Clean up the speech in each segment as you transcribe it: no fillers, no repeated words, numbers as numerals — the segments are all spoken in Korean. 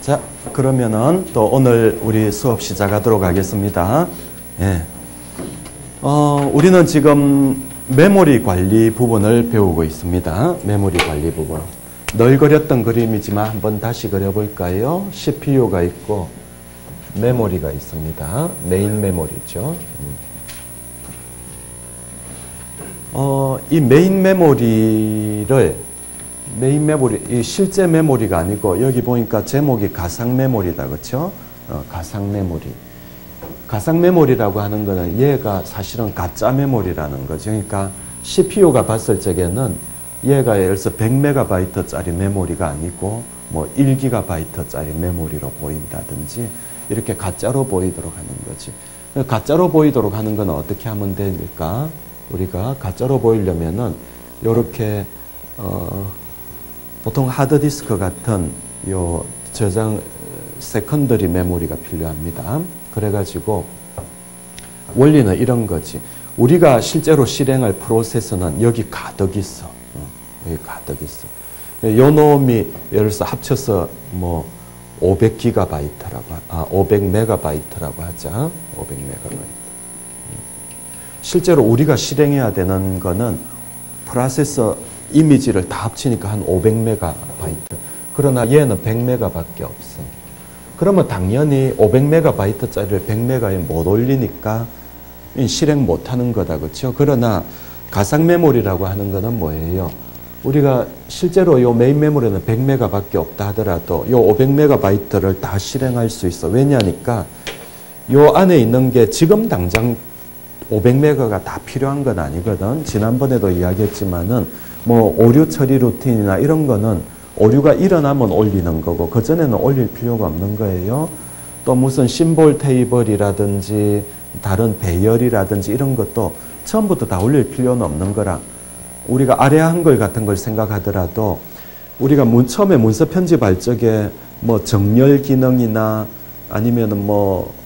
자, 그러면은 또 오늘 우리 수업 시작하도록 하겠습니다. 예. 우리는 지금 메모리 관리 부분을 배우고 있습니다. 메모리 관리 부분. 늘 그렸던 그림이지만 한번 다시 그려볼까요? CPU가 있고 메모리가 있습니다. 메인 메모리죠. 이 메인 메모리, 이 실제 메모리가 아니고, 여기 보니까 제목이 가상 메모리다, 그렇죠? 가상 메모리. 가상 메모리라고 하는 거는 얘가 사실은 가짜 메모리라는 거죠. 그러니까 CPU가 봤을 적에는 얘가 예를 들어서 100MB짜리 메모리가 아니고 뭐 1GB짜리 메모리로 보인다든지 이렇게 가짜로 보이도록 하는 거지. 가짜로 보이도록 하는 건 어떻게 하면 될까? 우리가 가짜로 보이려면은 요렇게 보통 하드디스크 같은 요 저장 세컨더리 메모리가 필요합니다. 그래가지고 원리는 이런 거지. 우리가 실제로 실행할 프로세서는 여기 가득 있어. 여기 가득 있어. 요 놈이 예를 들어서 합쳐서 뭐 500MB라고 하자. 500MB. 실제로 우리가 실행해야 되는 거는 프로세서 이미지를 다 합치니까 한 500MB. 그러나 얘는 100MB밖에 없어. 그러면 당연히 500MB짜리를 100MB에 못 올리니까 실행 못 하는 거다. 그렇죠? 그러나 가상 메모리라고 하는 거는 뭐예요? 우리가 실제로 요 메인 메모리는 100MB밖에 없다 하더라도 요 500MB를 다 실행할 수 있어. 왜냐니까 요 안에 있는 게 지금 당장 500MB가 다 필요한 건 아니거든. 지난번에도 이야기했지만은 뭐 오류 처리 루틴이나 이런 거는 오류가 일어나면 올리는 거고 그전에는 올릴 필요가 없는 거예요. 또 무슨 심볼 테이블이라든지 다른 배열이라든지 이런 것도 처음부터 다 올릴 필요는 없는 거라. 우리가 아래 한글 같은 걸 생각하더라도 우리가 처음에 문서 편집할 적에 뭐 정렬 기능이나 아니면은 뭐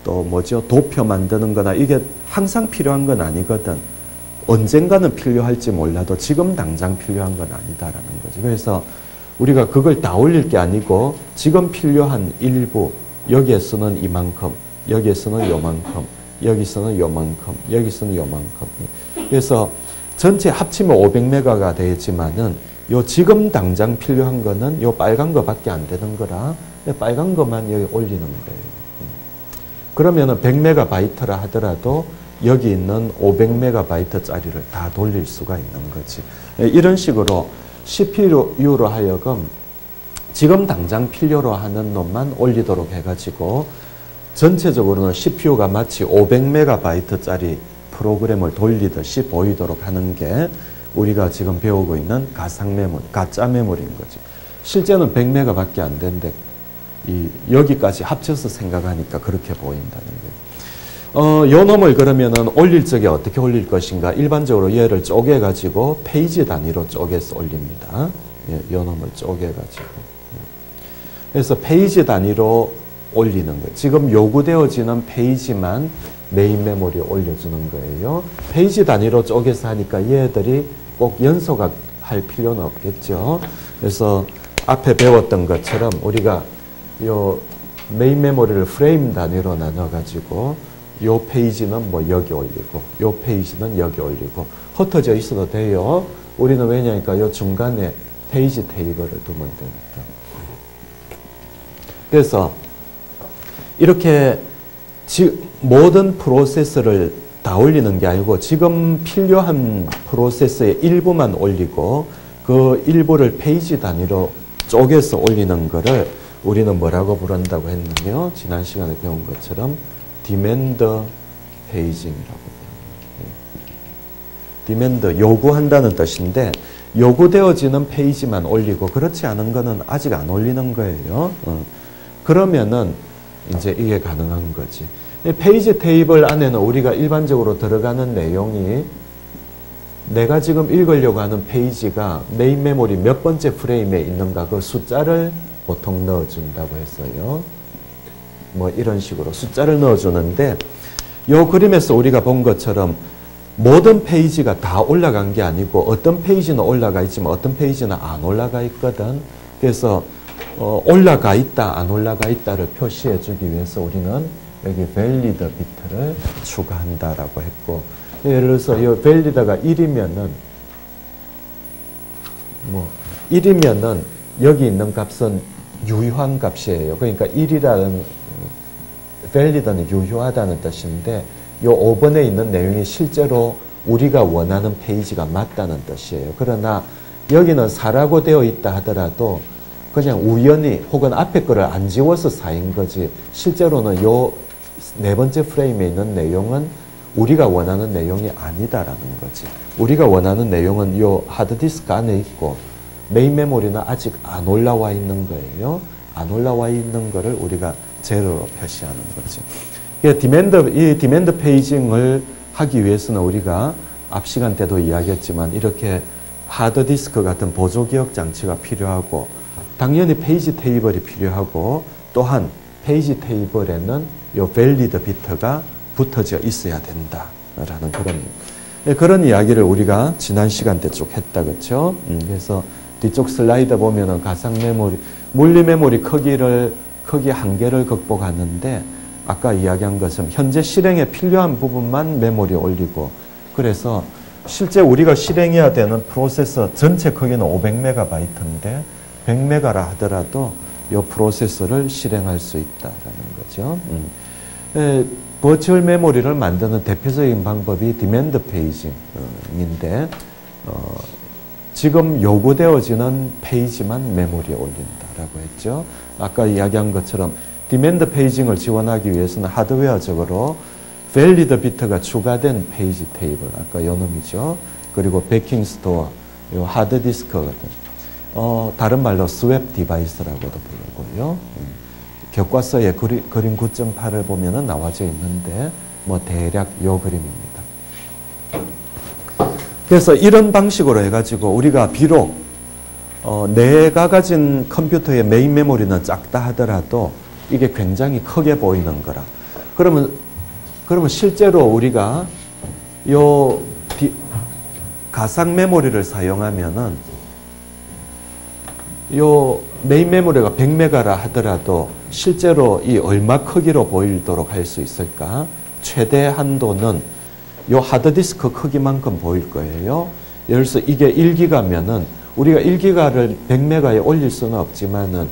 또 뭐죠? 도표 만드는 거나 이게 항상 필요한 건 아니거든. 언젠가는 필요할지 몰라도 지금 당장 필요한 건 아니다라는 거죠. 그래서 우리가 그걸 다 올릴 게 아니고 지금 필요한 일부, 여기에서는 이만큼, 여기에서는 요만큼, 여기서는 요만큼, 여기서는 요만큼. 그래서 전체 합치면 500MB가 되지만은 요 지금 당장 필요한 거는 요 빨간 거밖에 안 되는 거라 빨간 것만 여기 올리는 거예요. 그러면은 100MB라 하더라도 여기 있는 500MB짜리를 다 돌릴 수가 있는 거지. 이런 식으로 CPU로 하여금 지금 당장 필요로 하는 놈만 올리도록 해가지고 전체적으로는 CPU가 마치 500MB짜리 프로그램을 돌리듯이 보이도록 하는 게 우리가 지금 배우고 있는 가상 메모리, 가짜 메모리인 거지. 실제는 100MB밖에 안 되는데 여기까지 합쳐서 생각하니까 그렇게 보인다는 거예요. 요 놈을 그러면은 올릴 적에 어떻게 올릴 것인가? 일반적으로 얘를 쪼개가지고 페이지 단위로 쪼개서 올립니다. 요 놈을 쪼개가지고. 그래서 페이지 단위로 올리는 거예요. 지금 요구되어지는 페이지만 메인 메모리에 올려주는 거예요. 페이지 단위로 쪼개서 하니까 얘들이 꼭 연속할 필요는 없겠죠. 그래서 앞에 배웠던 것처럼 우리가 요 메인 메모리를 프레임 단위로 나눠가지고 요 페이지는 뭐 여기 올리고 요 페이지는 여기 올리고 흩어져 있어도 돼요. 우리는 왜냐니까 요 중간에 페이지 테이블을 두면 되니까. 그래서 이렇게 모든 프로세서를 다 올리는 게 아니고 지금 필요한 프로세서의 일부만 올리고 그 일부를 페이지 단위로 쪼개서 올리는 거를 우리는 뭐라고 부른다고 했냐면 지난 시간에 배운 것처럼 디맨드 페이징이라고 부릅니다. 디맨드, 요구한다는 뜻인데 요구되어지는 페이지만 올리고 그렇지 않은 거는 아직 안 올리는 거예요. 그러면은 이제 이게 가능한 거지. 페이지 테이블 안에는 우리가 일반적으로 들어가는 내용이 내가 지금 읽으려고 하는 페이지가 메인 메모리 몇 번째 프레임에 있는가 그 숫자를 보통 넣어준다고 했어요. 뭐 이런 식으로 숫자를 넣어주는데 요 그림에서 우리가 본 것처럼 모든 페이지가 다 올라간 게 아니고 어떤 페이지는 올라가 있지만 어떤 페이지는 안 올라가 있거든. 그래서 올라가 있다, 안 올라가 있다를 표시해 주기 위해서 우리는 여기 valid bit를 추가한다라고 했고, 예를 들어서 이 valid가 1이면은, 1이면은 여기 있는 값은 유효한 값이에요. 그러니까 1이라는 valid는 유효하다는 뜻인데, 이 5번에 있는 내용이 실제로 우리가 원하는 페이지가 맞다는 뜻이에요. 그러나 여기는 4라고 되어 있다 하더라도 그냥 우연히 혹은 앞에 거를 안 지워서 4인 거지, 실제로는 요 네 번째 프레임에 있는 내용은 우리가 원하는 내용이 아니다라는 거지. 우리가 원하는 내용은 요 하드디스크 안에 있고 메인 메모리는 아직 안 올라와 있는 거예요. 안 올라와 있는 거를 우리가 제로로 표시하는 거지. 이 디맨드 페이징을 하기 위해서는 우리가 앞 시간 때도 이야기했지만 이렇게 하드디스크 같은 보조기억 장치가 필요하고, 당연히 페이지 테이블이 필요하고, 또한 페이지 테이블에는 요 valid bit가 붙어져 있어야 된다라는 그런 이야기를 우리가 지난 시간 때 쭉 했다, 그렇죠? 그래서 뒤쪽 슬라이드 보면은 가상 메모리, 물리 메모리 크기 한계를 극복하는데, 아까 이야기한 것처럼 현재 실행에 필요한 부분만 메모리에 올리고, 그래서 실제 우리가 실행해야 되는 프로세서 전체 크기는 500MB인데 100메가라 하더라도 이 프로세서를 실행할 수 있다라는 거죠. 버추얼 메모리를 만드는 대표적인 방법이 디맨드 페이징인데, 지금 요구되어지는 페이지만 메모리에 올린다라고 했죠. 아까 이야기한 것처럼 디맨드 페이징을 지원하기 위해서는 하드웨어적으로 valid bit가 추가된 페이지 테이블, 아까 요 놈이죠. 그리고 베킹 스토어, 요 하드디스크 같은, 다른 말로 스왑 디바이스라고도 부르고요. 교과서에 그림 9.8을 보면은 나와져 있는데, 대략 요 그림입니다. 그래서 이런 방식으로 해가지고 우리가 비록 내가 가진 컴퓨터의 메인 메모리는 작다 하더라도 이게 굉장히 크게 보이는 거라. 그러면 실제로 우리가 요 가상 메모리를 사용하면은 요 메인 메모리가 100메가라 하더라도 실제로 이 얼마 크기로 보이도록 할 수 있을까? 최대 한도는 요 하드디스크 크기만큼 보일 거예요. 예를 들어서 이게 1기가면은 우리가 1기가를 100메가에 올릴 수는 없지만은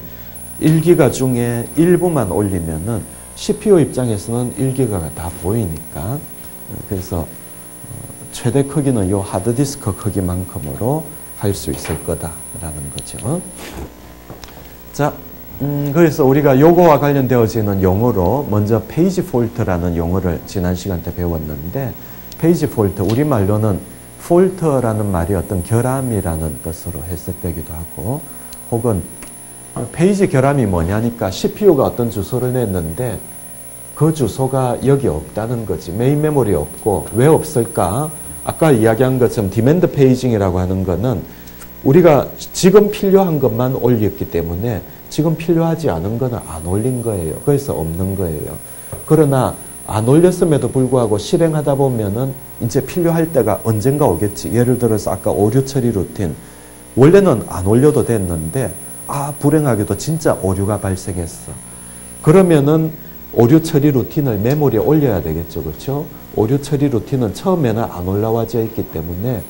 1기가 중에 일부만 올리면은 CPU 입장에서는 1기가가 다 보이니까, 그래서 최대 크기는 요 하드디스크 크기만큼으로 할 수 있을 거다라는 거죠. 자, 그래서 우리가 요거와 관련되어지는 용어로 먼저 페이지 폴트라는 용어를 지난 시간 때 배웠는데, 페이지 폴트, 우리말로는 폴트라는 말이 어떤 결함이라는 뜻으로 해석되기도 하고, 혹은 페이지 결함이 뭐냐니까 CPU가 어떤 주소를 냈는데 그 주소가 여기 없다는 거지. 메인 메모리에 없고, 왜 없을까? 아까 이야기한 것처럼 디맨드 페이징이라고 하는 거는 우리가 지금 필요한 것만 올렸기 때문에 지금 필요하지 않은 거는 안 올린 거예요. 그래서 없는 거예요. 그러나 안 올렸음에도 불구하고 실행하다 보면은 이제 필요할 때가 언젠가 오겠지. 예를 들어서 아까 오류 처리 루틴, 원래는 안 올려도 됐는데 불행하게도 진짜 오류가 발생했어. 그러면은 오류 처리 루틴을 메모리에 올려야 되겠죠. 그렇죠? 오류 처리 루틴은 처음에는 안 올라와져 있기 때문에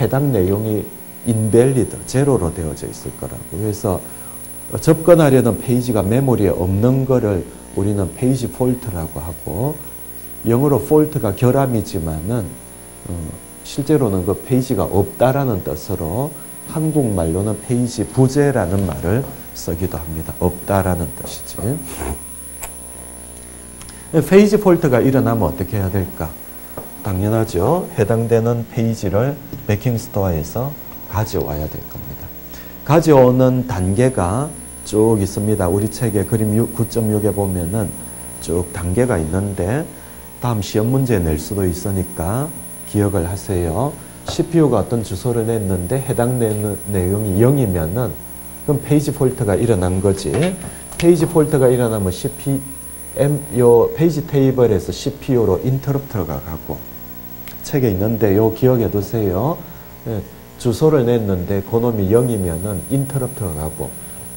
해당 내용이 invalid, 제로로 되어져 있을 거라고. 그래서 접근하려는 페이지가 메모리에 없는 거를 우리는 페이지 폴트라고 하고, 영어로 폴트가 결함이지만은 실제로는 그 페이지가 없다라는 뜻으로 한국말로는 페이지 부재라는 말을 쓰기도 합니다. 없다라는 뜻이지. 페이지 폴트가 일어나면 어떻게 해야 될까? 당연하죠. 해당되는 페이지를 베킹 스토어에서 가져와야 될 겁니다. 가져오는 단계가 쭉 있습니다. 우리 책에 그림 9.6에 보면은 쭉 단계가 있는데, 다음 시험 문제 낼 수도 있으니까 기억을 하세요. CPU가 어떤 주소를 냈는데 해당 내용이 0이면은 그럼 페이지 폴트가 일어난 거지. 페이지 폴트가 일어나면 요 페이지 테이블에서 CPU로 인터럽터가 가고, 책에 있는데 요 기억해 두세요. 주소를 냈는데 그놈이 0이면은 인터럽터가 가고,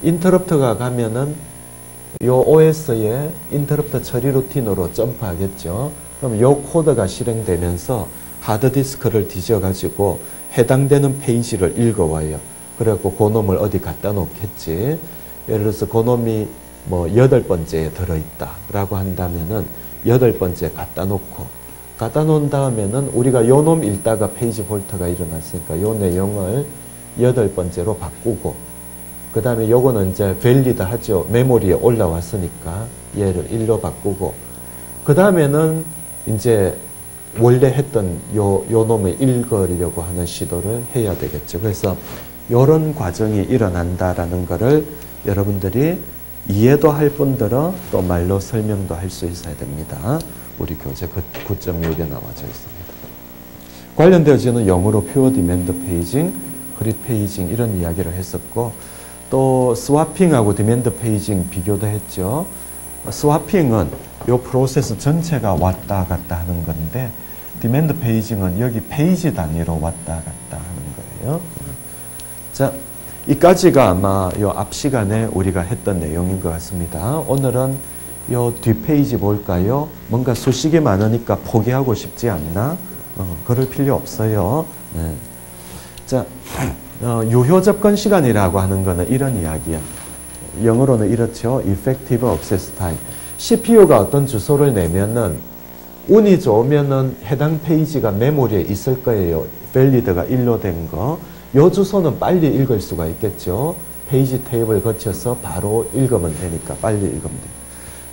인터럽트가 가면은 요 OS에 인터럽트 처리 루틴으로 점프하겠죠. 그럼 요 코드가 실행되면서 하드디스크를 뒤져가지고 해당되는 페이지를 읽어와요. 그래갖고 그놈을 어디 갖다 놓겠지. 예를 들어서 그놈이 뭐 8번째에 들어있다 라고 한다면은 8번째 갖다 놓은 다음에는 우리가 요 놈 읽다가 페이지 폴트가 일어났으니까 요 내용을 8번째로 바꾸고, 그 다음에 요거는 이제 밸리드 하죠. 메모리에 올라왔으니까 얘를 1로 바꾸고, 그 다음에는 이제 원래 했던 요 놈을 읽으려고 하는 시도를 해야 되겠죠. 그래서 요런 과정이 일어난다라는 거를 여러분들이 이해도 할 뿐더러 또 말로 설명도 할 수 있어야 됩니다. 우리 교재 9.6에 나와져 있습니다. 관련되어지는 영어로 퓨어 디맨드 페이징, 그립 페이징 이런 이야기를 했었고, 또 스와핑하고 디맨드 페이징 비교도 했죠. 스와핑은 요 프로세스 전체가 왔다 갔다 하는 건데, 디맨드 페이징은 여기 페이지 단위로 왔다 갔다 하는 거예요. 자, 이까지가 아마 요 앞 시간에 우리가 했던 내용인 것 같습니다. 오늘은 요 뒷페이지 볼까요? 뭔가 수식이 많으니까 포기하고 싶지 않나? 그럴 필요 없어요. 네. 자, 유효 접근 시간이라고 하는 거는 이런 이야기야. 영어로는 이렇죠. Effective Access Time. CPU가 어떤 주소를 내면은 운이 좋으면은 해당 페이지가 메모리에 있을 거예요. 밸리드가 1로 된 거. 요 주소는 빨리 읽을 수가 있겠죠. 페이지 테이블 거쳐서 바로 읽으면 되니까 빨리 읽으면 돼요.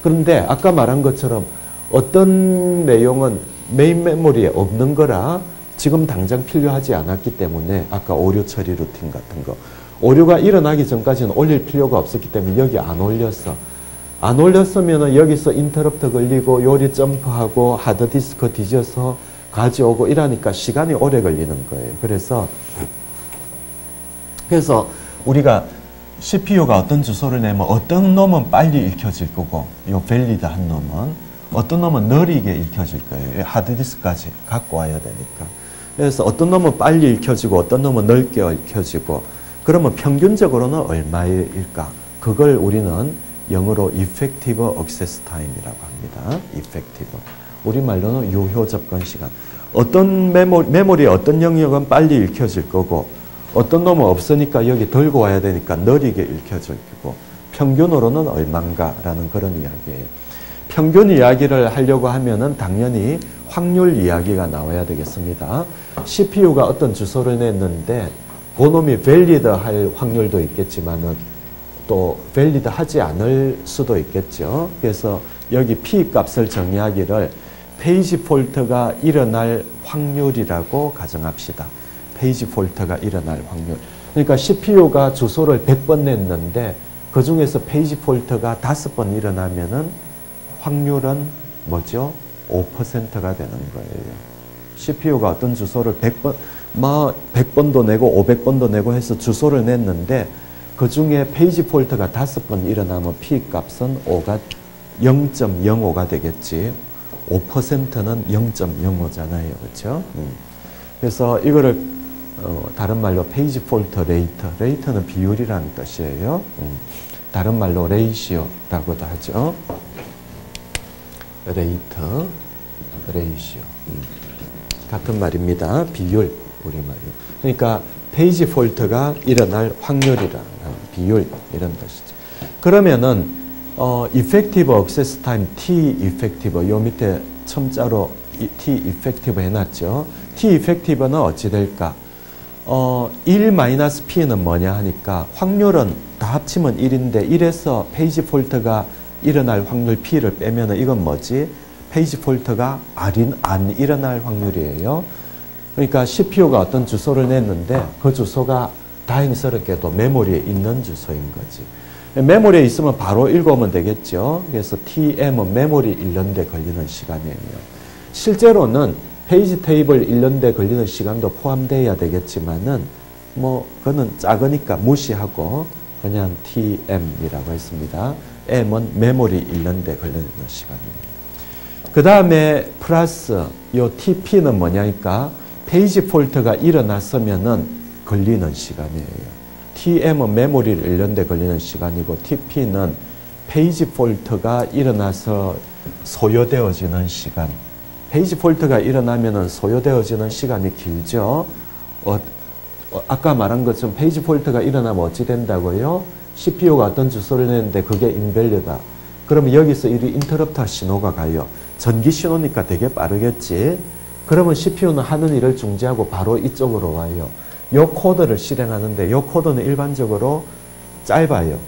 그런데 아까 말한 것처럼 어떤 내용은 메인 메모리에 없는 거라 지금 당장 필요하지 않았기 때문에 아까 오류 처리 루틴 같은 거, 오류가 일어나기 전까지는 올릴 필요가 없었기 때문에 여기 안 올렸어. 안 올렸으면 여기서 인터럽트 걸리고 요리 점프하고 하드디스크 뒤져서 가져오고 이러니까 시간이 오래 걸리는 거예요. 그래서 우리가 CPU가 어떤 주소를 내면 어떤 놈은 빨리 읽혀질 거고, 요 밸리드 한 놈은 어떤 놈은 느리게 읽혀질 거예요. 하드디스크까지 갖고 와야 되니까. 그래서 어떤 놈은 빨리 읽혀지고 어떤 놈은 넓게 읽혀지고, 그러면 평균적으로는 얼마일까? 그걸 우리는 영어로 Effective Access Time이라고 합니다. Effective. 우리말로는 유효 접근 시간. 어떤 메모리의 어떤 영역은 빨리 읽혀질 거고, 어떤 놈은 없으니까 여기 들고 와야 되니까 느리게 읽혀질 거고, 평균으로는 얼만가라는 그런 이야기예요. 평균 이야기를 하려고 하면은 당연히 확률 이야기가 나와야 되겠습니다. CPU가 어떤 주소를 냈는데 그놈이 밸리드 할 확률도 있겠지만은 또 밸리드 하지 않을 수도 있겠죠. 그래서 여기 P 값을 정의하기를 페이지 폴트가 일어날 확률이라고 가정합시다. 페이지 폴트가 일어날 확률. 그러니까 CPU가 주소를 100번 냈는데 그 중에서 페이지 폴트가 5번 일어나면은 확률은 뭐죠? 5%가 되는 거예요. CPU가 어떤 주소를 100번도 내고 500번도 내고 해서 주소를 냈는데 그 중에 페이지 폴트가 5번 일어나면 P 값은 0.05가 되겠지. 5%는 0.05잖아요. 그렇죠? 그래서 이거를 다른 말로 페이지 폴트 레이트는 비율이라는 뜻이에요. 다른 말로 레이시오라고도 하죠. 레이시오. 같은 말입니다. 비율, 우리말로. 그러니까 페이지 폴트가 일어날 확률이라는 비율, 이런 뜻이죠. 그러면은 effective access time, T effective, 요 밑에 첨자로 T effective 해놨죠. T effective는 어찌 될까? 1-P는 뭐냐 하니까 확률은 다 합치면 1인데 1에서 페이지 폴트가 일어날 확률 P를 빼면 이건 뭐지? 페이지 폴트가 안 일어날 확률이에요. 그러니까 CPU가 어떤 주소를 냈는데 그 주소가 다행스럽게도 메모리에 있는 주소인 거지. 메모리에 있으면 바로 읽어오면 되겠죠. 그래서 TM은 메모리 읽는 데 걸리는 시간이에요. 실제로는 페이지 테이블 읽는 데 걸리는 시간도 포함되어야 되겠지만은 뭐 그거는 작으니까 무시하고 그냥 TM이라고 했습니다. M은 메모리 읽는 데 걸리는 시간이에요. 그 다음에 플러스 요 TP는 뭐냐니까 페이지 폴트가 일어났으면은 걸리는 시간이에요. TM은 메모리를 읽는 데 걸리는 시간이고 TP는 페이지 폴트가 일어나서 소요되어지는 시간. 페이지 폴트가 일어나면 소요되어지는 시간이 길죠. 아까 말한 것처럼 페이지 폴트가 일어나면 어찌 된다고요? CPU가 어떤 주소를 내는데 그게 인밸리다. 그러면 여기서 이 인터럽터 신호가 가요. 전기 신호니까 되게 빠르겠지. 그러면 CPU는 하는 일을 중지하고 바로 이쪽으로 와요. 이 코드를 실행하는데 이 코드는 일반적으로 짧아요.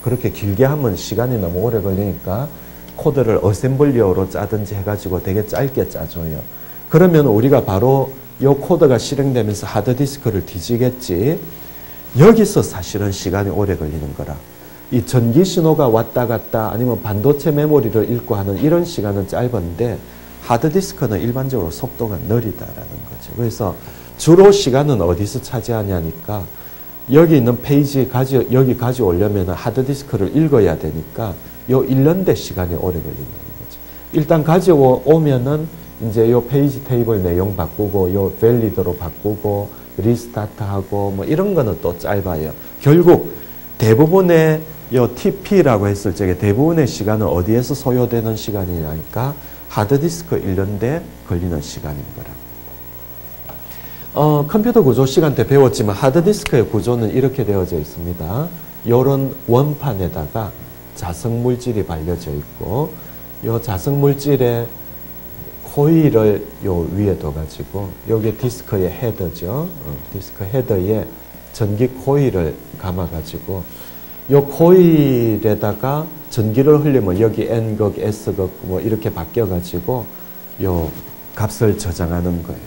그렇게 길게 하면 시간이 너무 오래 걸리니까 코드를 어셈블리어로 짜든지 해가지고 되게 짧게 짜줘요. 그러면 우리가 바로 이 코드가 실행되면서 하드디스크를 뒤지겠지. 여기서 사실은 시간이 오래 걸리는 거라. 이 전기 신호가 왔다 갔다 아니면 반도체 메모리를 읽고 하는 이런 시간은 짧은데 하드디스크는 일반적으로 속도가 느리다라는 거죠. 그래서 주로 시간은 어디서 차지하냐니까 여기 있는 페이지 여기 가져오려면 하드디스크를 읽어야 되니까 요 읽는데 시간이 오래 걸린다는 거죠. 일단 가져오면은 이제 요 페이지 테이블 내용 바꾸고 요 밸리드로 바꾸고 리스타트하고 뭐 이런 거는 또 짧아요. 결국 대부분의 요 TP라고 했을 적에 대부분의 시간은 어디에서 소요되는 시간이냐니까 하드디스크 읽는데 걸리는 시간인 거라. 컴퓨터 구조 시간 때 배웠지만 하드디스크의 구조는 이렇게 되어져 있습니다. 요런 원판에다가 자석물질이 발려져 있고 요 자석물질에 코일을 요 위에 둬가지고 여기 디스크의 헤더죠. 디스크 헤더에 전기 코일을 감아가지고 요 코일에다가 전기를 흘리면 여기 N극, S극 뭐 이렇게 바뀌어가지고 요 값을 저장하는 거예요.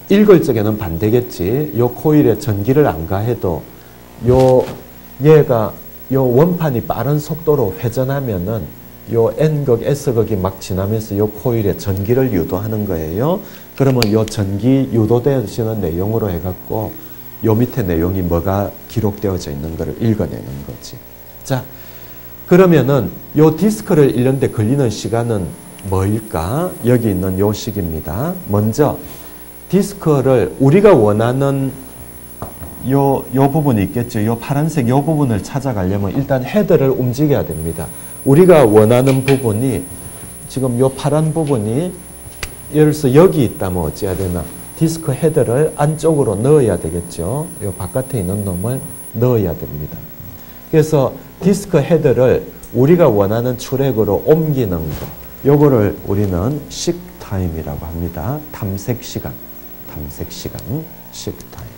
읽을 적에는 반대겠지. 요 코일에 전기를 안 가해도 얘가 요 원판이 빠른 속도로 회전하면은 요 N극, S극이 막 지나면서 요 코일에 전기를 유도하는 거예요. 그러면 요 전기 유도되어지는 내용으로 해갖고 요 밑에 내용이 뭐가 기록되어져 있는 것을 읽어내는 거지. 자, 그러면은 요 디스크를 읽는데 걸리는 시간은 뭐일까? 여기 있는 요 식입니다. 먼저 디스크를 우리가 원하는 요 부분이 있겠죠. 요 파란색 요 부분을 찾아가려면 일단 헤더를 움직여야 됩니다. 우리가 원하는 부분이 지금 요 파란 부분이 예를 들어서 여기 있다면 어찌해야 되나? 디스크 헤더를 안쪽으로 넣어야 되겠죠. 요 바깥에 있는 놈을 넣어야 됩니다. 그래서 디스크 헤더를 우리가 원하는 트랙으로 옮기는 거. 요거를 우리는 식 타임이라고 합니다. 탐색 시간. 식 타임.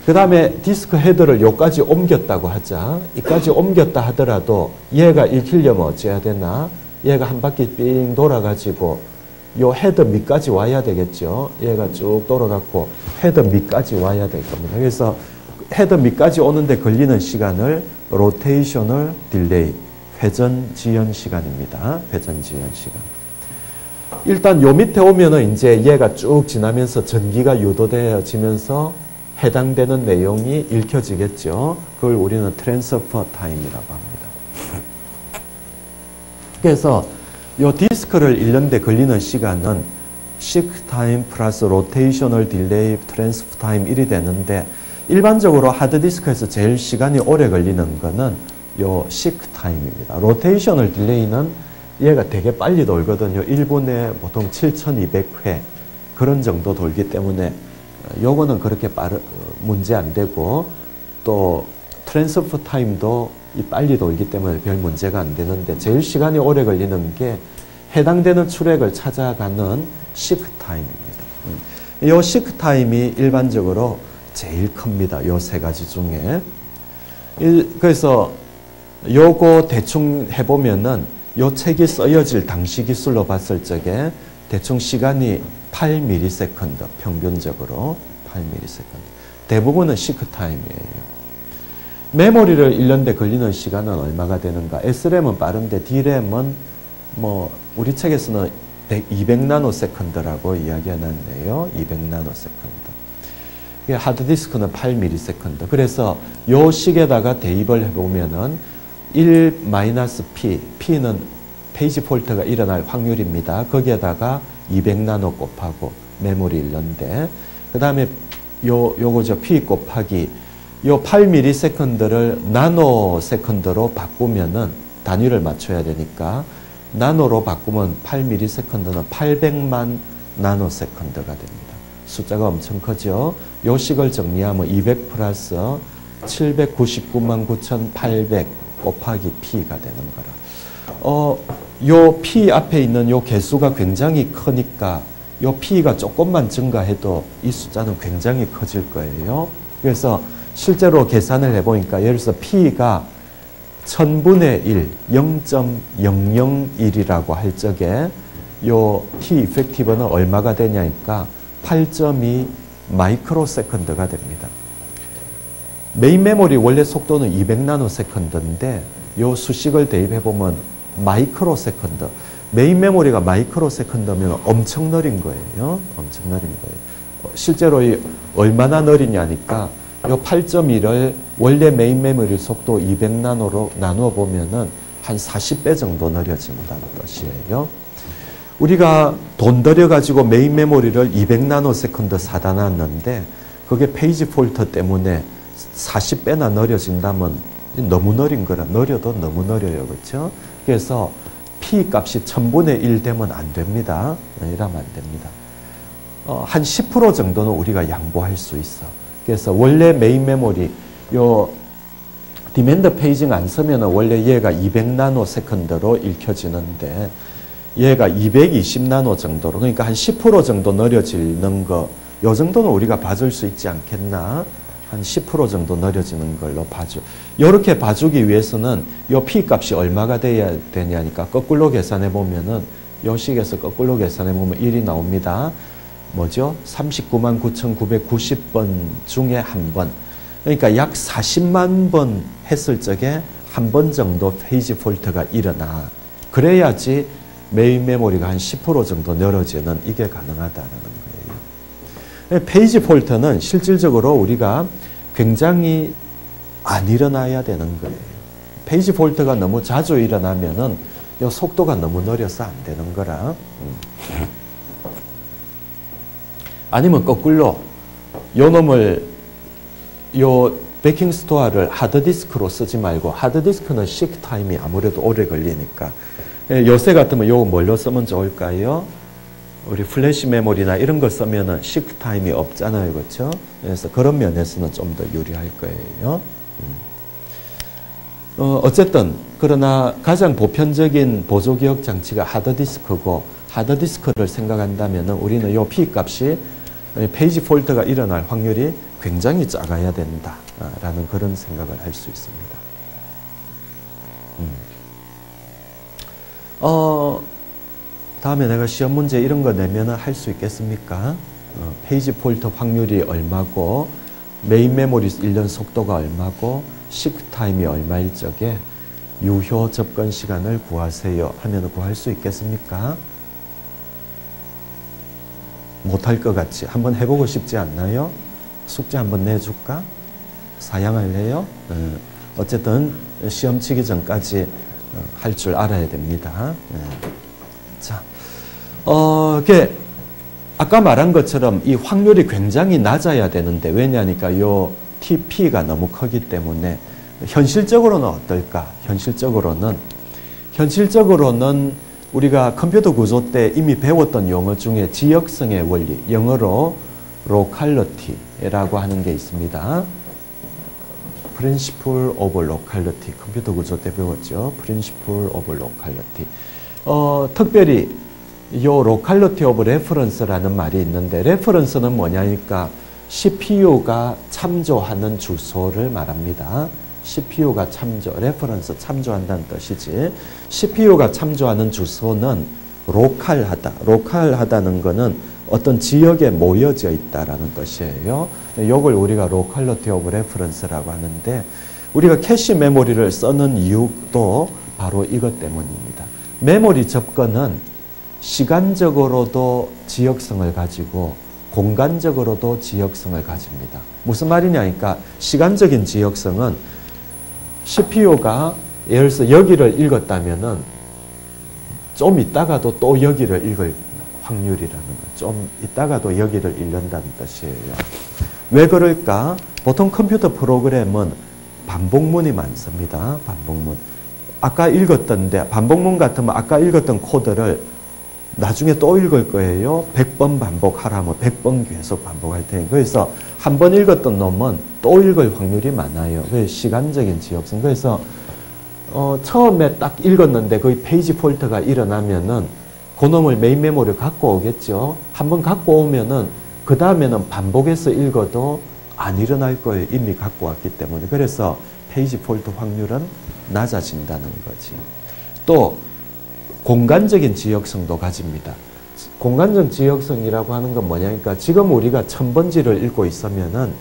그 다음에 디스크 헤더를 요까지 옮겼다고 하자. 이까지 옮겼다 하더라도 얘가 읽히려면 어찌해야 되나? 얘가 한 바퀴 삥 돌아가지고 요 헤더 밑까지 와야 되겠죠. 얘가 쭉 돌아갔고 헤더 밑까지 와야 될 겁니다. 그래서 헤더 밑까지 오는데 걸리는 시간을 로테이셔널 딜레이, 회전 지연 시간입니다. 회전 지연 시간. 일단 요 밑에 오면은 이제 얘가 쭉 지나면서 전기가 유도되어지면서 해당되는 내용이 읽혀지겠죠. 그걸 우리는 트랜스퍼 타임이라고 합니다. 그래서 요 디스크를 읽는데 걸리는 시간은 식 타임 플러스 로테이셔널 딜레이 트랜스퍼 타임 1이 되는데 일반적으로 하드디스크에서 제일 시간이 오래 걸리는 거는 요 식 타임입니다. 로테이셔널 딜레이는 얘가 되게 빨리 돌거든요. 1분에 보통 7200회 그런 정도 돌기 때문에 요거는 그렇게 문제 안 되고 또 트랜스퍼 타임도 빨리 돌기 때문에 별 문제가 안 되는데 제일 시간이 오래 걸리는 게 해당되는 트랙을 찾아가는 시크 타임입니다. 요 시크 타임이 일반적으로 제일 큽니다. 요 세 가지 중에. 그래서 요거 대충 해보면은 요 책이 쓰여질 당시 기술로 봤을 적에 대충 시간이 8ms 평균적으로 8ms. 대부분은 시크 타임이에요. 메모리를 읽는데 걸리는 시간은 얼마가 되는가? SRAM은 빠른데 D램은 뭐 우리 책에서는 200나노세컨드라고 이야기해놨네요. 200나노세컨드. 하드디스크는 8ms. 그래서 요 식에다가 대입을 해보면은 1-P, P는 페이지 폴트가 일어날 확률입니다. 거기에다가 200나노 곱하고 메모리 읽는데 그 다음에 요거죠. P 곱하기 요 8ms를 나노세컨드로 바꾸면은 단위를 맞춰야 되니까 나노로 바꾸면 8ms는 800만 나노세컨드가 됩니다. 숫자가 엄청 크죠. 요 식을 정리하면 200 플러스 799만 9,800 곱하기 P가 되는 거라. 요 P 앞에 있는 요 개수가 굉장히 크니까 요 P가 조금만 증가해도 이 숫자는 굉장히 커질 거예요. 그래서 실제로 계산을 해보니까 예를 들어서 P가 1000분의 1, 0.001이라고 할 적에 요 T 이펙티브는 얼마가 되냐니까 8.2 마이크로세컨드가 됩니다. 메인 메모리 원래 속도는 200나노세컨드인데 요 수식을 대입해보면 마이크로세컨드. 메인 메모리가 마이크로세컨드면 엄청 느린 거예요. 엄청 느린 거예요. 실제로 얼마나 느리냐니까 요 8.1을 원래 메인 메모리 속도 200나노로 나누어 보면은 한 40배 정도 느려진다는 뜻이에요. 우리가 돈 들여가지고 메인 메모리를 200나노세컨드 사다 놨는데 그게 페이지 폴터 때문에 40배나 느려진다면 너무 느린 거라. 느려도 너무 느려요. 그렇죠? 그래서 P 값이 1000분의 1 되면 안 됩니다. 이러면 안 됩니다. 한 10% 정도는 우리가 양보할 수 있어. 그래서 원래 메인 메모리 요 디맨드 페이징 안 쓰면 원래 얘가 200나노세컨드로 읽혀지는데 얘가 220나노 정도로, 그러니까 한 10% 정도 느려지는 거, 요 정도는 우리가 봐줄 수 있지 않겠나? 한 10% 정도 느려지는 걸로 봐줘. 이렇게 봐주기 위해서는 요 P 값이 얼마가 돼야 되냐니까 거꾸로 계산해 보면은 요 식에서 거꾸로 계산해 보면 1이 나옵니다. 뭐죠? 39만 9,990번 중에 한 번. 그러니까 약 40만 번 했을 적에 한 번 정도 페이지 폴트가 일어나. 그래야지 메인 메모리가 한 10% 정도 늘어지는 이게 가능하다는 거예요. 페이지 폴트는 실질적으로 우리가 굉장히 안 일어나야 되는 거예요. 페이지 폴트가 너무 자주 일어나면은 이 속도가 너무 느려서 안 되는 거라. 아니면 거꾸로 요 놈을 요 베킹 스토어를 하드디스크로 쓰지 말고, 하드디스크는 식 타임이 아무래도 오래 걸리니까 요새 같으면 요거 뭘로 쓰면 좋을까요? 우리 플래시 메모리나 이런 거 쓰면은 식 타임이 없잖아요. 그렇죠? 그래서 그런 면에서는 좀 더 유리할 거예요. 어쨌든 그러나 가장 보편적인 보조기억 장치가 하드디스크고, 하드디스크를 생각한다면은 우리는 요 P 값이 페이지 폴트가 일어날 확률이 굉장히 작아야 된다라는 그런 생각을 할 수 있습니다. 다음에 내가 시험 문제 이런 거 내면은 할 수 있겠습니까? 페이지 폴트 확률이 얼마고, 메인 메모리 읽는 속도가 얼마고, 식 타임이 얼마일 적에 유효 접근 시간을 구하세요 하면 구할 수 있겠습니까? 못할 것 같지? 한번 해보고 싶지 않나요? 숙제 한번 내줄까? 사양할래요? 어쨌든 시험 치기 전까지 할 줄 알아야 됩니다. 자, 이게 아까 말한 것처럼 이 확률이 굉장히 낮아야 되는데, 왜냐니까 요 TP가 너무 크기 때문에. 현실적으로는 어떨까? 현실적으로는 우리가 컴퓨터 구조 때 이미 배웠던 용어 중에 지역성의 원리, 영어로 locality라고 하는 게 있습니다. Principle of Locality, 컴퓨터 구조 때 배웠죠. Principle of Locality. 특별히 요 Locality of Reference라는 말이 있는데, 레퍼런스는 뭐냐니까 CPU가 참조하는 주소를 말합니다. CPU가 레퍼런스 참조한다는 뜻이지. CPU가 참조하는 주소는 로컬하다는 거는 어떤 지역에 모여져 있다라는 뜻이에요. 이걸 우리가 Locality of Reference라고 하는데, 우리가 캐시 메모리를 쓰는 이유도 바로 이것 때문입니다. 메모리 접근은 시간적으로도 지역성을 가지고 공간적으로도 지역성을 가집니다. 무슨 말이냐니까 시간적인 지역성은 CPU가 예를 들어서 여기를 읽었다면은 좀 있다가도 또 여기를 읽을 확률이라는 거. 좀 있다가도 여기를 읽는다는 뜻이에요. 왜 그럴까? 보통 컴퓨터 프로그램은 반복문이 많습니다. 반복문. 아까 읽었던데 반복문 같으면 아까 읽었던 코드를 나중에 또 읽을 거예요. 100번 반복하라면 100번 계속 반복할 테니. 그래서 한 번 읽었던 놈은 또 읽을 확률이 많아요. 그래서 시간적인 지역성. 그래서 처음에 딱 읽었는데 거의 페이지 폴트가 일어나면은 그 놈을 메인 메모리에 갖고 오겠죠. 한번 갖고 오면은 그 다음에는 반복해서 읽어도 안 일어날 거예요. 이미 갖고 왔기 때문에. 그래서 페이지 폴트 확률은 낮아진다는 거지. 또 공간적인 지역성도 가집니다. 공간적 지역성이라고 하는 건 뭐냐니까 지금 우리가 1000번지를 읽고 있으면은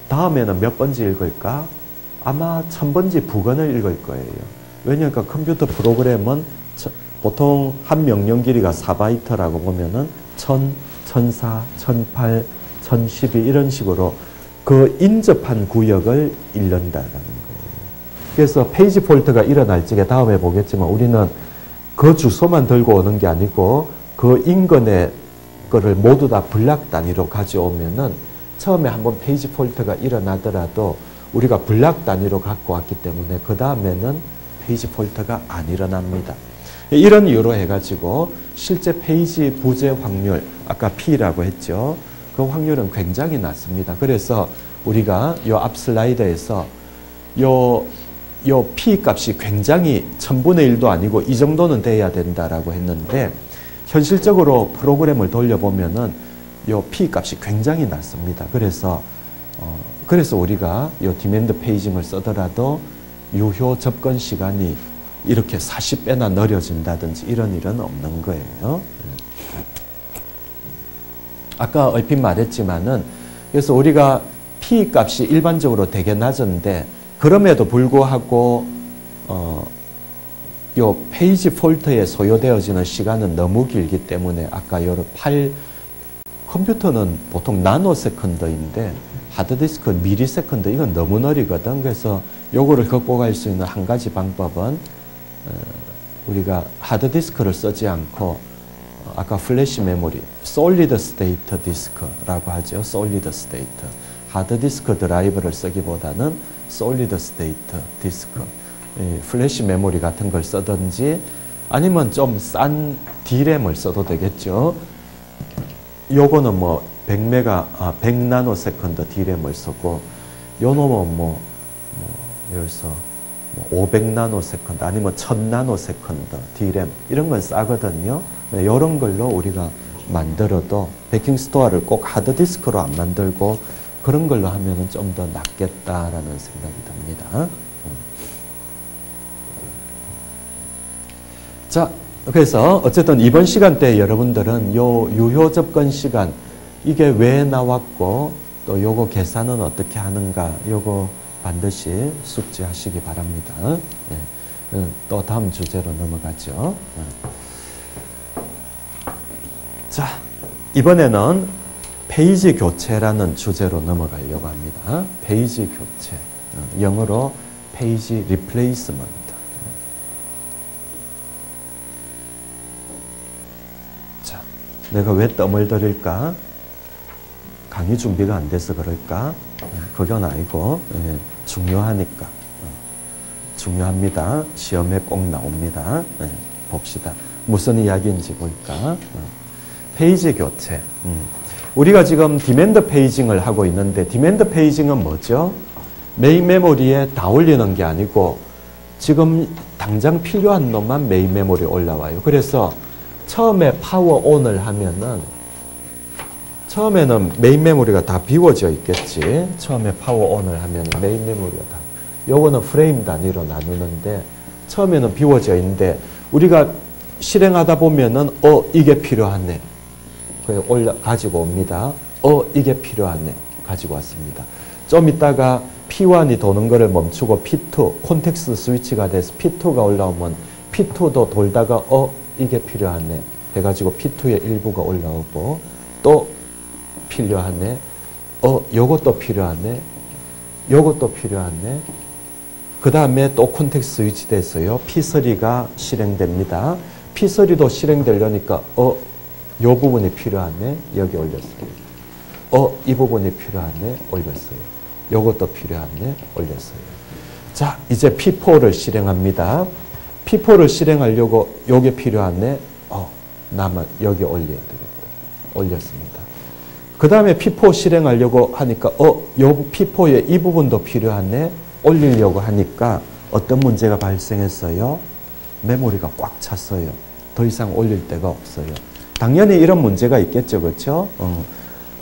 다음에는 몇 번지 읽을까? 아마 1000번지 부근을 읽을 거예요. 왜냐하면 컴퓨터 프로그램은 보통 한 명령 길이가 4바이트라고 보면은 1000, 1004, 1008, 1012 이런 식으로 그 인접한 구역을 읽는다라는 거예요. 그래서 페이지 폴트가 일어날 적에 다음에 보겠지만 우리는 그 주소만 들고 오는 게 아니고 그 인근의 거를 모두 다 블락 단위로 가져오면은 처음에 한번 페이지 폴트가 일어나더라도 우리가 블락 단위로 갖고 왔기 때문에 그 다음에는 페이지 폴트가 안 일어납니다. 이런 이유로 해가지고 실제 페이지 부재 확률, 아까 P라고 했죠. 그 확률은 굉장히 낮습니다. 그래서 우리가 요 앞 슬라이드에서 요 P 값이 굉장히 1000분의 1도 아니고 이 정도는 돼야 된다라고 했는데 현실적으로 프로그램을 돌려보면은 요 P 값이 굉장히 낮습니다. 그래서 우리가 요 디맨드 페이징을 쓰더라도 유효 접근 시간이 이렇게 40배나 느려진다든지 이런 일은 없는 거예요. 아까 얼핏 말했지만은 그래서 우리가 P 값이 일반적으로 되게 낮은데 그럼에도 불구하고 요 페이지 폴트에 소요되어지는 시간은 너무 길기 때문에 아까 요 컴퓨터는 보통 나노세컨드인데 하드디스크 미리세컨드 이건 너무 느리거든. 그래서 요거를 극복할 수 있는 한 가지 방법은 우리가 하드디스크를 쓰지 않고 아까 플래시 메모리, 솔리드 스테이트 디스크라고 하죠. 솔리드 스테이트. 하드디스크 드라이브를 쓰기보다는 솔리드 스테이트 디스크, 플래시 메모리 같은 걸 쓰든지 아니면 좀 싼 D램을 써도 되겠죠. 요거는 뭐 100나노세컨드 D램을 쓰고 요 놈은 여기서 500나노세컨드 아니면 1000나노세컨드 D램 이런 건 싸거든요. 이런 걸로 우리가 만들어도 베킹스토어를 꼭 하드디스크로 안 만들고 그런 걸로 하면은 좀 더 낫겠다라는 생각이 듭니다. 자, 그래서 어쨌든 이번 시간대에 여러분들은 요 유효 접근 시간 이게 왜 나왔고 또 요거 계산은 어떻게 하는가 요거 반드시 숙지하시기 바랍니다. 또 다음 주제로 넘어가죠. 자, 이번에는 페이지 교체라는 주제로 넘어가려고 합니다. 페이지 교체. 영어로 페이지 리플레이스먼트. 자, 내가 왜 떠물들일까? 강의 준비가 안 돼서 그럴까? 그건 아니고 중요하니까. 중요합니다. 시험에 꼭 나옵니다. 봅시다. 무슨 이야기인지 볼까? 페이지 교체. 우리가 지금 디맨드 페이징을 하고 있는데 디맨드 페이징은 뭐죠? 메인 메모리에 다 올리는 게 아니고 지금 당장 필요한 놈만 메인 메모리에 올라와요. 그래서 처음에 파워 온을 하면은 처음에는 메인 메모리가 다 비워져 있겠지. 처음에 파워 온을 하면 메인 메모리가 다. 요거는 프레임 단위로 나누는데 처음에는 비워져 있는데 우리가 실행하다 보면은 이게 필요하네. 가지고 옵니다. 이게 필요하네. 가지고 왔습니다. 좀 있다가 P1이 도는 거를 멈추고 P2, 콘텍스트 스위치가 돼서 P2가 올라오면 P2도 돌다가 이게 필요하네. 해가지고 P2의 일부가 올라오고 또 필요하네. 요것도 필요하네. 요것도 필요하네. 그 다음에 또 콘텍스트 스위치 돼서요. P3가 실행됩니다. P3도 실행되려니까 요 부분이 필요하네. 여기 올렸습니다. 이 부분이 필요하네, 올렸어요. 요것도 필요하네, 올렸어요. 자, 이제 P4를 실행합니다. P4를 실행하려고 요게 필요하네, 남은 여기 올려야 되겠다. 올렸습니다. 그 다음에 P4 실행하려고 하니까, 요 P4에 이 부분도 필요하네, 올리려고 하니까 어떤 문제가 발생했어요? 메모리가 꽉 찼어요. 더 이상 올릴 데가 없어요. 당연히 이런 문제가 있겠죠, 그렇죠?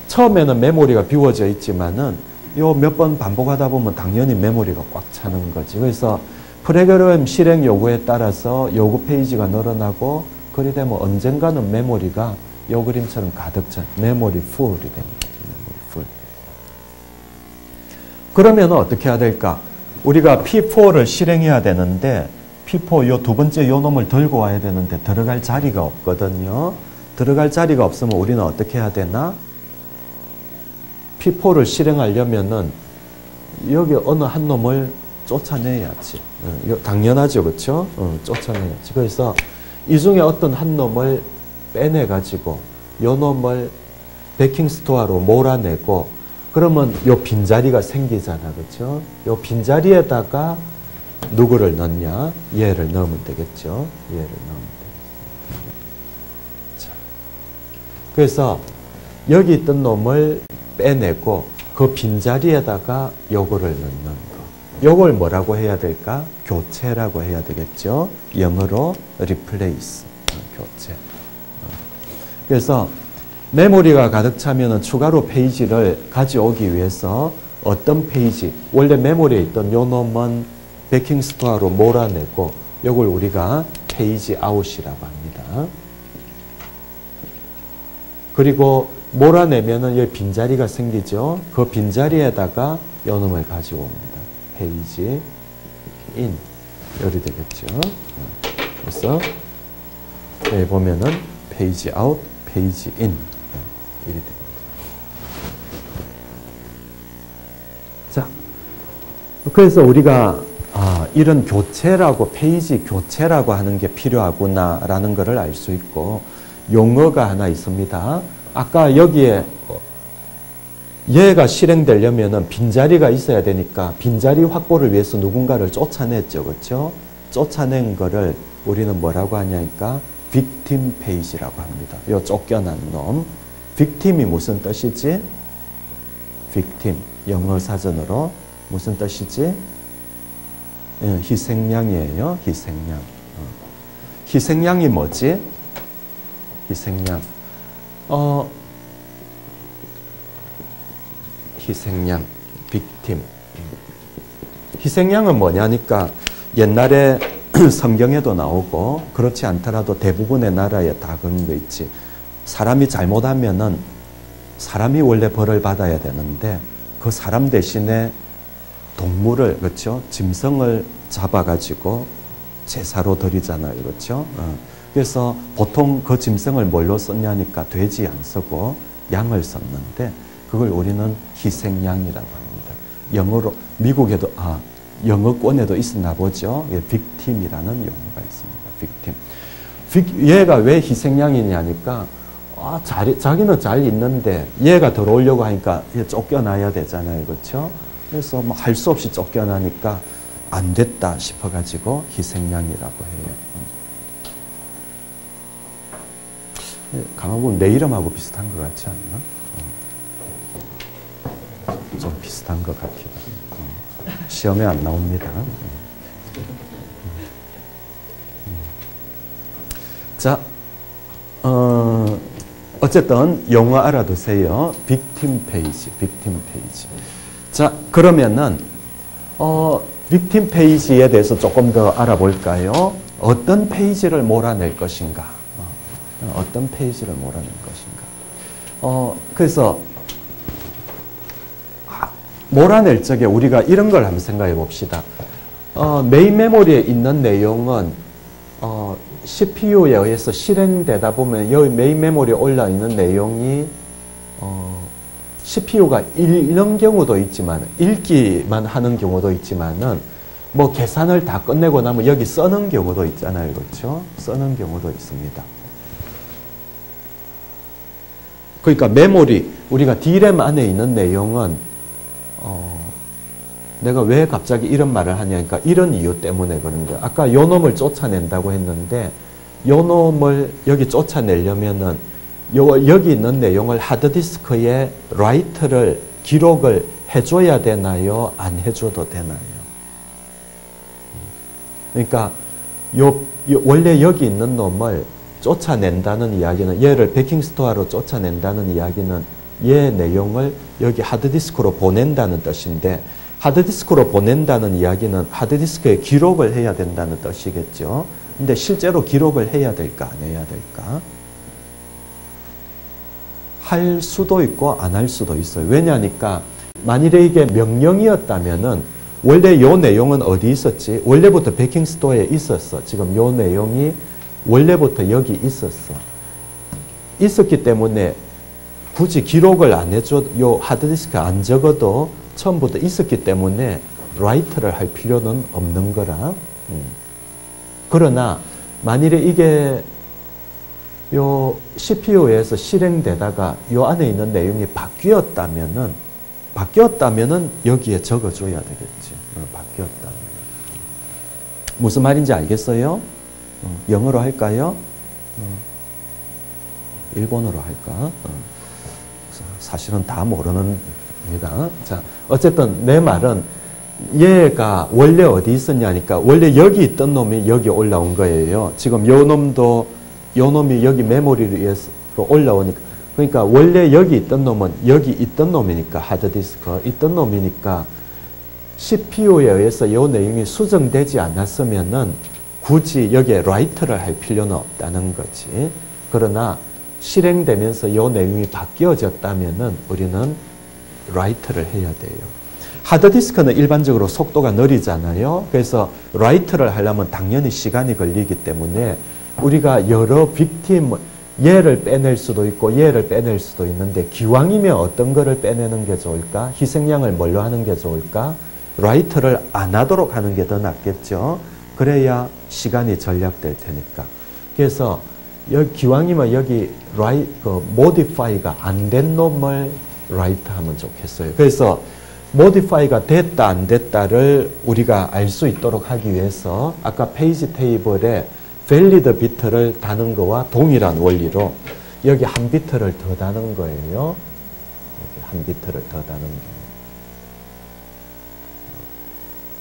처음에는 메모리가 비워져 있지만은 요 몇 번 반복하다 보면 당연히 메모리가 꽉 차는 거지. 그래서 프로그램 실행 요구에 따라서 요구 페이지가 늘어나고 그리 되면 언젠가는 메모리가 요 그림처럼 가득 찬 메모리 풀이 됩니다. 메모리 풀. 그러면 어떻게 해야 될까? 우리가 P4를 실행해야 되는데 P4 요 두 번째 요 놈을 들고 와야 되는데 들어갈 자리가 없거든요. 들어갈 자리가 없으면 우리는 어떻게 해야 되나? P4를 실행하려면은 여기 어느 한 놈을 쫓아내야지. 당연하죠, 그렇죠? 쫓아내야지. 그래서 이 중에 어떤 한 놈을 빼내가지고 요 놈을 베킹 스토어로 몰아내고 그러면 요 빈자리가 생기잖아, 그렇죠? 요 빈자리에다가 누구를 넣냐? 얘를 넣으면 되겠죠. 얘를 넣으면 되겠죠. 자, 그래서 여기 있던 놈을 빼내고 그 빈자리에다가 요거를 넣는 거. 요걸 뭐라고 해야 될까? 교체라고 해야 되겠죠. 영어로 replace, 교체. 그래서 메모리가 가득 차면은 추가로 페이지를 가져오기 위해서 어떤 페이지, 원래 메모리에 있던 요 놈은 베킹 스토어로 몰아내고 요걸 우리가 페이지 아웃이라고 합니다. 그리고 몰아내면은 여기 빈자리가 생기죠. 그 빈자리에다가 요 놈을 가지고 옵니다. 페이지 인 열이 되겠죠. 그래서 여기 보면은 페이지 아웃, 페이지 인 이렇게 됩니다. 자, 그래서 우리가 이런 교체라고 페이지 교체라고 하는 게 필요하구나라는 것을 알 수 있고 용어가 하나 있습니다. 아까 여기에 얘가 실행되려면은 빈자리가 있어야 되니까 빈자리 확보를 위해서 누군가를 쫓아냈죠. 그렇죠? 쫓아낸 거를 우리는 뭐라고 하냐니까 victim page라고 합니다. 요 쫓겨난 놈. victim이 무슨 뜻이지? victim. 영어 사전으로 무슨 뜻이지? 희생양이에요. 희생양. 희생양이 뭐지? 희생양. 희생양, 빅팀. 희생양은 뭐냐니까 옛날에 성경에도 나오고 그렇지 않더라도 대부분의 나라에 다 그런 거 있지. 사람이 잘못하면은 사람이 원래 벌을 받아야 되는데 그 사람 대신에 동물을, 그렇죠? 짐승을 잡아가지고 제사로 드리잖아요. 그렇죠? 그래서 보통 그 짐승을 뭘로 썼냐니까 돼지 안 쓰고 양을 썼는데 그걸 우리는 희생양이라고 합니다. 영어로 미국에도 영어권에도 있었나 보죠. victim이라는 용어가 있습니다. victim. 얘가 왜 희생양이냐니까 자기는 잘 있는데 얘가 들어오려고 하니까 쫓겨나야 되잖아요. 그렇죠? 그래서 뭐 할 수 없이 쫓겨나니까 안 됐다 싶어가지고 희생양이라고 해요. 가만 보면 내 이름하고 비슷한 것 같지 않나? 좀 비슷한 것 같기도 하고. 시험에 안 나옵니다. 자, 어쨌든 영어 알아두세요. victim page, victim page. 자, 그러면은 victim page에 대해서 조금 더 알아볼까요? 어떤 페이지를 몰아낼 것인가? 어떤 페이지를 몰아낼 것인가? 그래서 몰아낼 적에 우리가 이런 걸 한번 생각해 봅시다. 메인 메모리에 있는 내용은 CPU에 의해서 실행되다 보면 여기 메인 메모리에 올라 있는 내용이 CPU가 읽는 경우도 있지만 읽기만 하는 경우도 있지만은 뭐 계산을 다 끝내고 나면 여기 써는 경우도 있잖아요. 그렇죠? 써는 경우도 있습니다. 그러니까 메모리, 우리가 D램 안에 있는 내용은 내가 왜 갑자기 이런 말을 하냐니까 이런 이유 때문에 그런 거야. 아까 요 놈을 쫓아낸다고 했는데 요 놈을 여기 쫓아내려면은 여기 있는 내용을 하드디스크에 라이트를 기록을 해줘야 되나요? 안 해줘도 되나요? 그러니까 원래 여기 있는 놈을 쫓아낸다는 이야기는 얘를 베킹스토어로 쫓아낸다는 이야기는 얘 내용을 여기 하드디스크로 보낸다는 뜻인데 하드디스크로 보낸다는 이야기는 하드디스크에 기록을 해야 된다는 뜻이겠죠. 근데 실제로 기록을 해야 될까 안 해야 될까? 할 수도 있고 안 할 수도 있어요. 왜냐니까 만일에 이게 명령이었다면은 원래 요 내용은 어디 있었지? 원래부터 베킹스토어에 있었어. 지금 요 내용이 원래부터 여기 있었어. 있었기 때문에 굳이 기록을 안 해줘, 요 하드디스크에 안 적어도 처음부터 있었기 때문에 라이트를 할 필요는 없는 거라. 그러나 만일에 이게 요 CPU에서 실행되다가 요 안에 있는 내용이 바뀌었다면은 여기에 적어줘야 되겠지. 바뀌었다면. 무슨 말인지 알겠어요? 영어로 할까요? 일본어로 할까? 사실은 다 모르는 입니다. 자, 어쨌든 내 말은 얘가 원래 어디 있었냐니까 원래 여기 있던 놈이 여기 올라온 거예요. 지금 요 놈이 여기 메모리를 위해서 올라오니까 그러니까 원래 여기 있던 놈은 여기 있던 놈이니까 하드디스크 있던 놈이니까 CPU에 의해서 요 내용이 수정되지 않았으면은 굳이 여기에 라이트를 할 필요는 없다는 거지. 그러나 실행되면서 요 내용이 바뀌어졌다면은 우리는 라이트를 해야 돼요. 하드디스크는 일반적으로 속도가 느리잖아요. 그래서 라이트를 하려면 당연히 시간이 걸리기 때문에 우리가 여러 빅팀, 얘를 빼낼 수도 있고 얘를 빼낼 수도 있는데 기왕이면 어떤 거를 빼내는 게 좋을까? 희생양을 뭘로 하는 게 좋을까? 라이트를 안 하도록 하는 게 더 낫겠죠. 그래야 시간이 절약될 테니까. 그래서 기왕이면 여기 모디파이가 안 된 놈을 라이트 하면 좋겠어요. 그래서 모디파이가 됐다 안 됐다를 우리가 알 수 있도록 하기 위해서 아까 페이지 테이블에 밸리드 비트를 다는 거와 동일한 원리로 여기 한 비트를 더 다는 거예요. 여기 한 비트를 더 다는 거예요.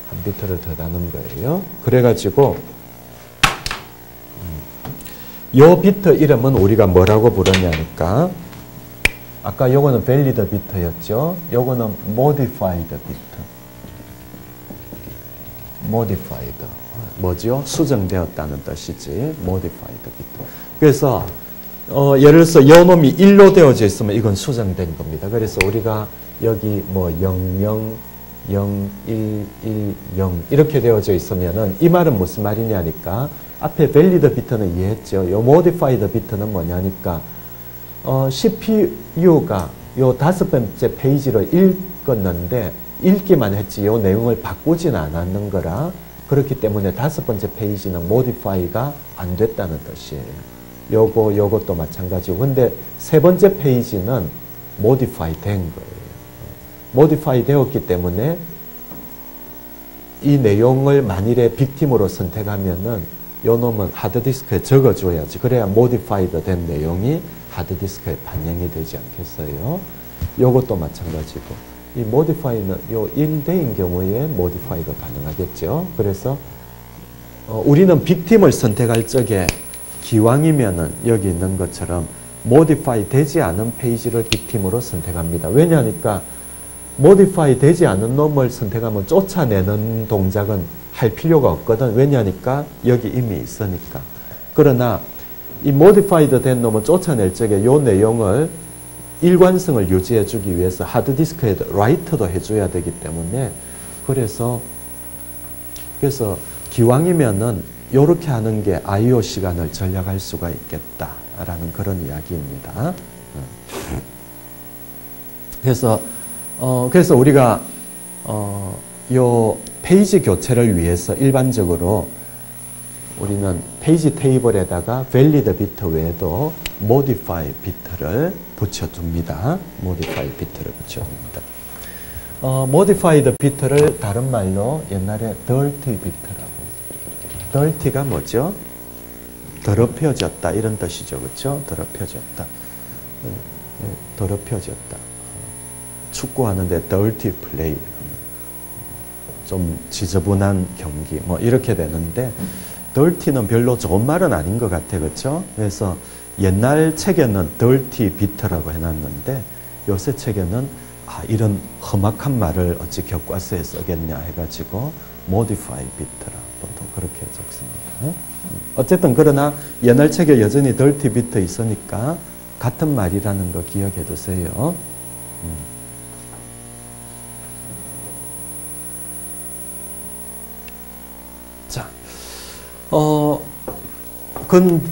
한 비트를 더 다는 거예요. 그래가지고 요 비트 이름은 우리가 뭐라고 부르냐니까 아까 요거는 valid 비트였죠. 요거는 modified 비트. modified. 뭐죠? 수정되었다는 뜻이지. modified 비트. 그래서 예를 들어서 요 놈이 1로 되어져 있으면 이건 수정된 겁니다. 그래서 우리가 여기 뭐 00, 0, 1, 1, 0 이렇게 되어져 있으면은 이 말은 무슨 말이냐니까 앞에 valid 비트는 이해했죠. 요 modified 비트는 뭐냐니까 CPU가 요 5번째 페이지를 읽었는데 읽기만 했지 요 내용을 바꾸지는 않았는 거라 그렇기 때문에 5번째 페이지는 modify가 안 됐다는 뜻이에요. 요것도 마찬가지고 근데 3번째 페이지는 modify 된 거예요. modify 되었기 때문에 이 내용을 만일에 빅팀으로 선택하면은 요 놈은 하드디스크에 적어줘야지. 그래야 modified 된 내용이 하드디스크에 반영이 되지 않겠어요. 요것도 마찬가지고 이 modify는 요 1대인 경우에 modify가 가능하겠죠. 그래서 우리는 빅팀을 선택할 적에 기왕이면은 여기 있는 것처럼 modify 되지 않은 페이지를 빅팀으로 선택합니다. 왜냐하니까 modify 되지 않은 놈을 선택하면 쫓아내는 동작은 할 필요가 없거든. 왜냐하니까 여기 이미 있으니까. 그러나 이 modified 된 놈을 쫓아낼 적에 요 내용을 일관성을 유지해 주기 위해서 하드디스크에 라이트도 해줘야 되기 때문에 그래서 기왕이면은 요렇게 하는 게 I/O 시간을 절약할 수가 있겠다라는 그런 이야기입니다. 그래서 우리가 요 페이지 교체를 위해서 일반적으로 우리는 페이지 테이블에다가 valid 비트 외에도 modify 비트를 붙여줍니다. modify 비트를 붙여줍니다. modified 비트를 다른 말로 옛날에 dirty 비트라고. dirty가 뭐죠? 더럽혀졌다 이런 뜻이죠. 그렇죠? 더럽혀졌다. 더럽혀졌다. 축구하는데 dirty play. 좀 지저분한 경기 뭐 이렇게 되는데 dirty는 별로 좋은 말은 아닌 것 같아. 그렇죠? 그래서 옛날 책에는 dirty 비트라고 해놨는데 요새 책에는 이런 험악한 말을 어찌 교과서에 쓰겠냐 해가지고 modify 비트라고 또 그렇게 적습니다. 어쨌든 그러나 옛날 책에 여전히 dirty 비트 있으니까 같은 말이라는 거 기억해 두세요. 자,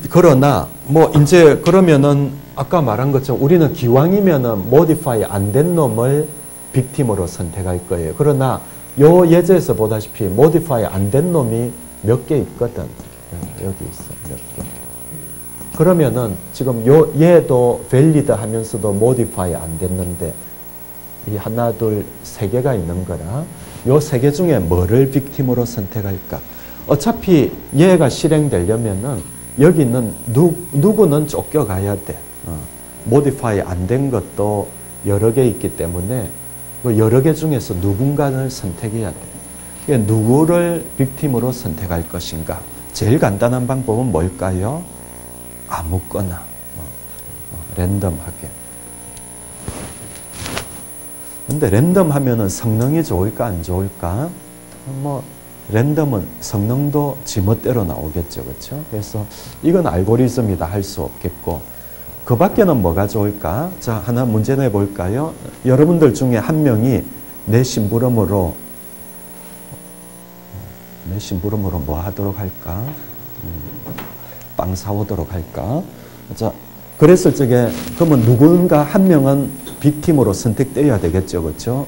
그러나 뭐 이제 그러면은 아까 말한 것처럼 우리는 기왕이면은 modify 안 된 놈을 빅팀으로 선택할 거예요. 그러나 요 예제에서 보다시피 modify 안 된 놈이 몇 개 있거든. 여기 있어, 몇 개. 그러면은 지금 얘도 valid 하면서도 modify 안 됐는데 이 하나, 둘, 세 개가 있는 거라 요 세 개 중에 뭐를 빅팀으로 선택할까? 어차피 얘가 실행되려면은 여기 있는 누구는 쫓겨가야 돼. modify 안 된 것도 여러 개 있기 때문에 그 여러 개 중에서 누군가를 선택해야 돼. 누구를 빅팀으로 선택할 것인가? 제일 간단한 방법은 뭘까요? 아무거나 랜덤하게. 근데 랜덤 하면은 성능이 좋을까 안 좋을까? 뭐 랜덤은 성능도 지멋대로 나오겠죠. 그렇죠? 그래서 이건 알고리즘이다 할 수 없겠고 그 밖에는 뭐가 좋을까? 자, 하나 문제 내볼까요? 여러분들 중에 한 명이 내 심부름으로 뭐 하도록 할까? 빵 사오도록 할까? 자, 그랬을 적에 그러면 누군가 한 명은 빅팀으로 선택되어야 되겠죠. 그렇죠?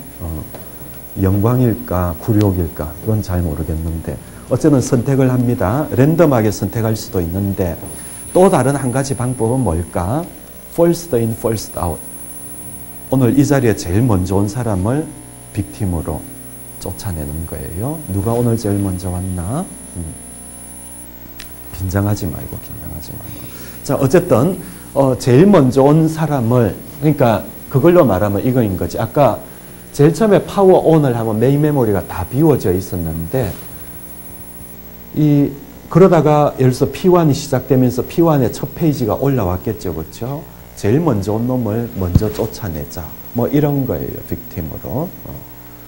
영광일까? 굴욕일까? 그건 잘 모르겠는데 어쨌든 선택을 합니다. 랜덤하게 선택할 수도 있는데 또 다른 한 가지 방법은 뭘까? first in, first out. 오늘 이 자리에 제일 먼저 온 사람을 빅팀으로 쫓아내는 거예요. 누가 오늘 제일 먼저 왔나? 긴장하지 말고. 자, 어쨌든 제일 먼저 온 사람을 그러니까 그걸로 말하면 이거인 거지. 아까 제일 처음에 파워 온을 하면 메인 메모리가 다 비워져 있었는데 그러다가 예를 들어서 P1이 시작되면서 P1의 첫 페이지가 올라왔겠죠. 그렇죠? 제일 먼저 온 놈을 먼저 쫓아내자. 뭐 이런 거예요. 빅팀으로.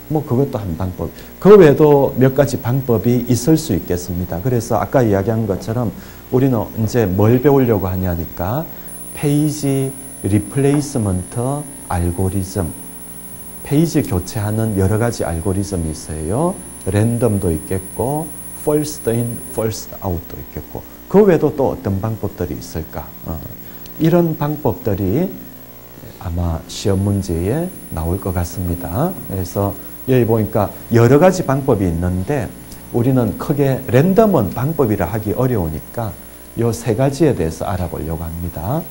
뭐 그것도 한 방법. 그 외에도 몇 가지 방법이 있을 수 있겠습니다. 그래서 아까 이야기한 것처럼 우리는 이제 뭘 배우려고 하냐니까 페이지 리플레이스먼트 알고리즘. 페이지 교체하는 여러 가지 알고리즘이 있어요. 랜덤도 있겠고 first in, first out도 있겠고 그 외에도 또 어떤 방법들이 있을까? 이런 방법들이 아마 시험 문제에 나올 것 같습니다. 그래서 여기 보니까 여러 가지 방법이 있는데 우리는 크게 랜덤은 방법이라 하기 어려우니까 이 세 가지에 대해서 알아보려고 합니다.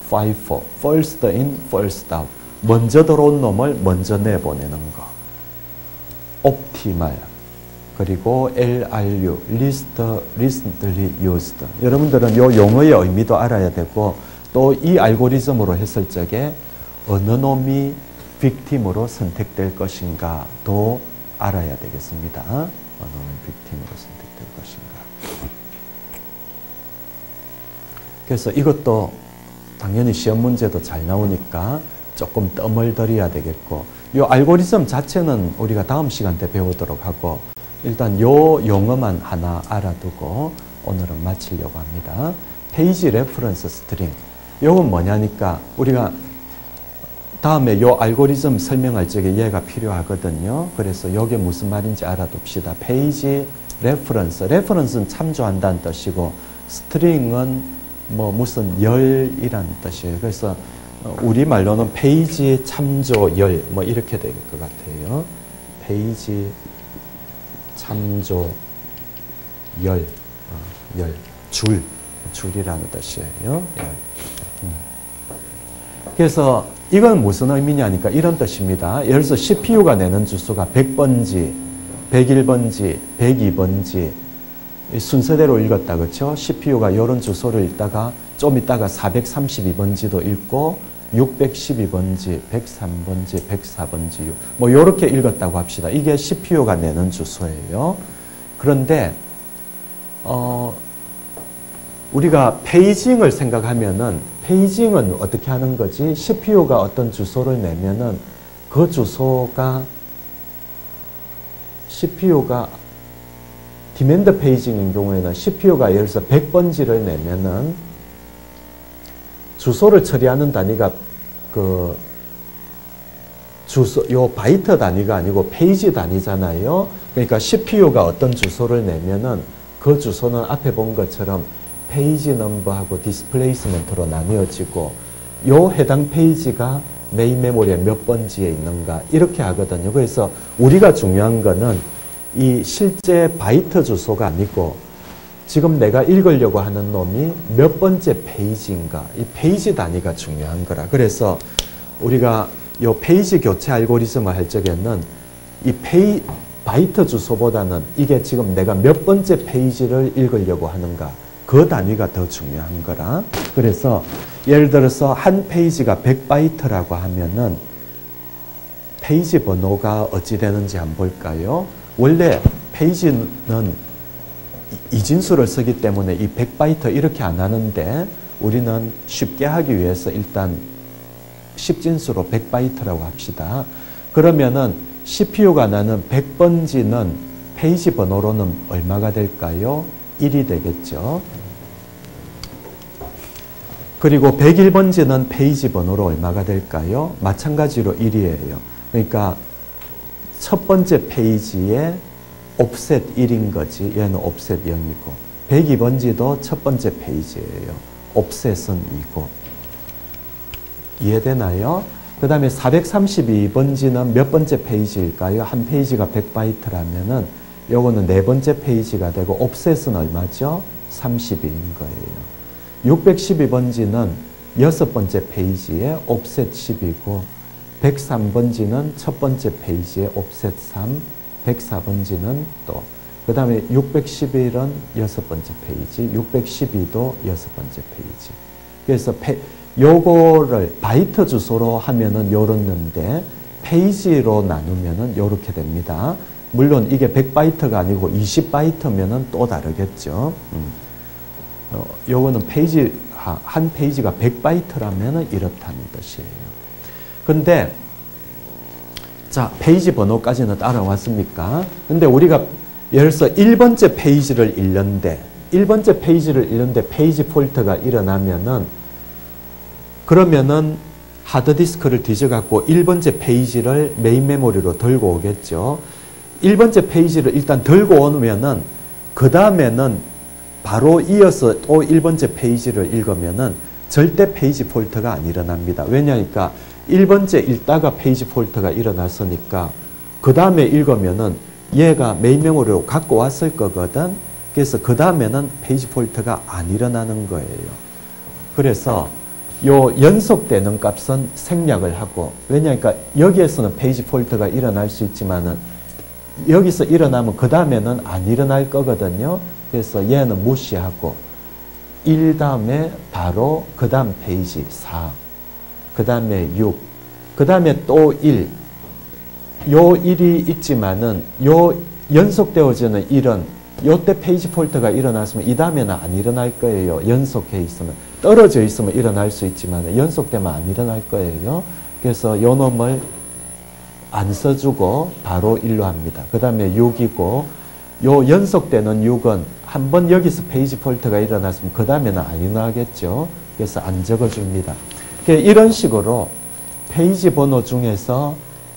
FIFO, first in, first out. 먼저 들어온 놈을 먼저 내보내는 거. optimal. 그리고 LRU, least recently used. 여러분들은 이 용어의 의미도 알아야 되고 또 이 알고리즘으로 했을 적에 어느 놈이 빅팀으로 선택될 것인가도 알아야 되겠습니다. 어느 놈이 빅팀으로 선택될 것인가. 그래서 이것도 당연히 시험 문제도 잘 나오니까 조금 뜸을 들여야 되겠고 이 알고리즘 자체는 우리가 다음 시간 때 배우도록 하고 일단 요 용어만 하나 알아두고 오늘은 마치려고 합니다. 페이지 레퍼런스 스트링. 요건 뭐냐니까 우리가 다음에 요 알고리즘 설명할 적에 얘가 필요하거든요. 그래서 요게 무슨 말인지 알아둡시다. 페이지 레퍼런스. 레퍼런스는 참조한다는 뜻이고 스트링은 뭐 무슨 열이라는 뜻이에요. 그래서 우리말로는 페이지 참조 열 뭐 이렇게 될 것 같아요. 페이지 참조 열. 열, 줄이라는 뜻이에요. 열. 그래서 이건 무슨 의미냐니까 이런 뜻입니다. 예를 들어서 CPU가 내는 주소가 100번지, 101번지, 102번지 순서대로 읽었다. 그렇죠? CPU가 이런 주소를 읽다가 좀 있다가 432번지도 읽고 612번지, 103번지, 104번지 뭐 이렇게 읽었다고 합시다. 이게 CPU가 내는 주소예요. 그런데 우리가 페이징을 생각하면은 페이징은 어떻게 하는 거지? CPU가 어떤 주소를 내면은 그 주소가 CPU가 디맨드 페이징인 경우에는 CPU가 예를 들어서 100번지를 내면은 주소를 처리하는 단위가 그 주소 요 바이트 단위가 아니고 페이지 단위잖아요. 그러니까 CPU가 어떤 주소를 내면은 그 주소는 앞에 본 것처럼 페이지 넘버하고 디스플레이스먼트로 나뉘어지고 요 해당 페이지가 메인 메모리에 몇 번지에 있는가 이렇게 하거든요. 그래서 우리가 중요한 거는 이 실제 바이트 주소가 아니고 지금 내가 읽으려고 하는 놈이 몇 번째 페이지인가 이 페이지 단위가 중요한 거라. 그래서 우리가 요 페이지 교체 알고리즘을 할 적에는 이 바이트 주소보다는 이게 지금 내가 몇 번째 페이지를 읽으려고 하는가 그 단위가 더 중요한 거라. 그래서 예를 들어서 한 페이지가 100바이트라고 하면은 페이지 번호가 어찌 되는지 한번 볼까요? 원래 페이지는 이진수를 쓰기 때문에 이 100바이트 이렇게 안 하는데 우리는 쉽게 하기 위해서 일단 10진수로 100바이트라고 합시다. 그러면은 CPU가 나는 100번지는 페이지 번호로는 얼마가 될까요? 1이 되겠죠. 그리고 101번지는 페이지 번호로 얼마가 될까요? 마찬가지로 1이에요. 그러니까 첫 번째 페이지에 옵셋 1인 거지. 얘는 옵셋 0이고 102번지도 첫 번째 페이지예요. 옵셋은 2고 이해되나요? 그 다음에 432번지는 몇 번째 페이지일까요? 한 페이지가 100바이트라면은 요거는 네 번째 페이지가 되고 옵셋은 얼마죠? 32인 거예요. 612번지는 여섯 번째 페이지에 옵셋 10이고 103번지는 첫 번째 페이지에 옵셋 3, 104번지는 또 그 다음에 611은 여섯 번째 페이지, 612도 여섯 번째 페이지. 그래서 요거를 바이트 주소로 하면은 요렇는데 페이지로 나누면은 요렇게 됩니다. 물론 이게 100바이트가 아니고 20바이트면은 또 다르겠죠. 요거는 페이지, 한 페이지가 100바이트라면은 이렇다는 뜻이에요. 근데, 자, 페이지 번호까지는 따라왔습니까? 근데 우리가 예를 들어서 1번째 페이지를 읽는데, 1번째 페이지를 읽는데 페이지 폴트가 일어나면은, 그러면은 하드디스크를 뒤져갖고 1번째 페이지를 메인 메모리로 들고 오겠죠. 1번째 페이지를 일단 들고 오면은, 그 다음에는 바로 이어서 또 1번째 페이지를 읽으면은 절대 페이지 폴트가 안 일어납니다. 왜냐니까 1번째 읽다가 페이지 폴트가 일어났으니까 그 다음에 읽으면은 얘가 메인 메모리로 갖고 왔을 거거든. 그래서 그 다음에는 페이지 폴트가 안 일어나는 거예요. 그래서 요 연속되는 값은 생략을 하고, 왜냐니까 여기에서는 페이지 폴트가 일어날 수 있지만은 여기서 일어나면 그 다음에는 안 일어날 거거든요. 그래서 얘는 무시하고 1 다음에 바로 그 다음 페이지 4, 그 다음에 6, 그 다음에 또 1. 요 1이 있지만은 요 연속되어지는 1은 요때 페이지 폴트가 일어났으면 이 다음에는 안 일어날 거예요. 연속해 있으면. 떨어져 있으면 일어날 수 있지만 연속되면 안 일어날 거예요. 그래서 요 놈을 안 써주고 바로 1로 합니다. 그 다음에 6이고 요 연속되는 6은 한번 여기서 페이지 폴트가 일어났으면 그 다음에는 안 일어나겠죠. 그래서 안 적어줍니다. 이런 식으로 페이지 번호 중에서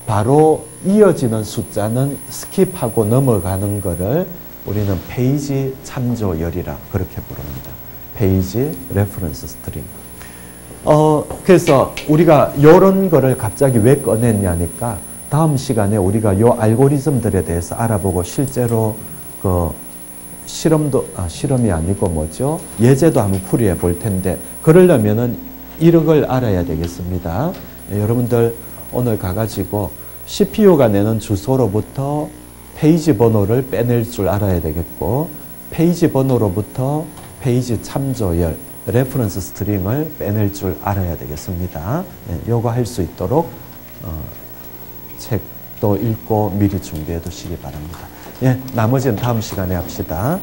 바로 이어지는 숫자는 스킵하고 넘어가는 거를 우리는 페이지 참조열이라 그렇게 부릅니다. 페이지 레퍼런스 스트링. 그래서 우리가 이런 거를 갑자기 왜 꺼냈냐니까 다음 시간에 우리가 요 알고리즘들에 대해서 알아보고 실제로 실험이 아니고 뭐죠? 예제도 한번 풀이해 볼 텐데, 그러려면은 이런 걸 알아야 되겠습니다. 여러분들 오늘 가가지고 CPU가 내는 주소로부터 페이지 번호를 빼낼 줄 알아야 되겠고, 페이지 번호로부터 페이지 참조열, 레퍼런스 스트링을 빼낼 줄 알아야 되겠습니다. 요거 할 수 있도록 책도 읽고 미리 준비해 두시기 바랍니다. 나머지는 다음 시간에 합시다.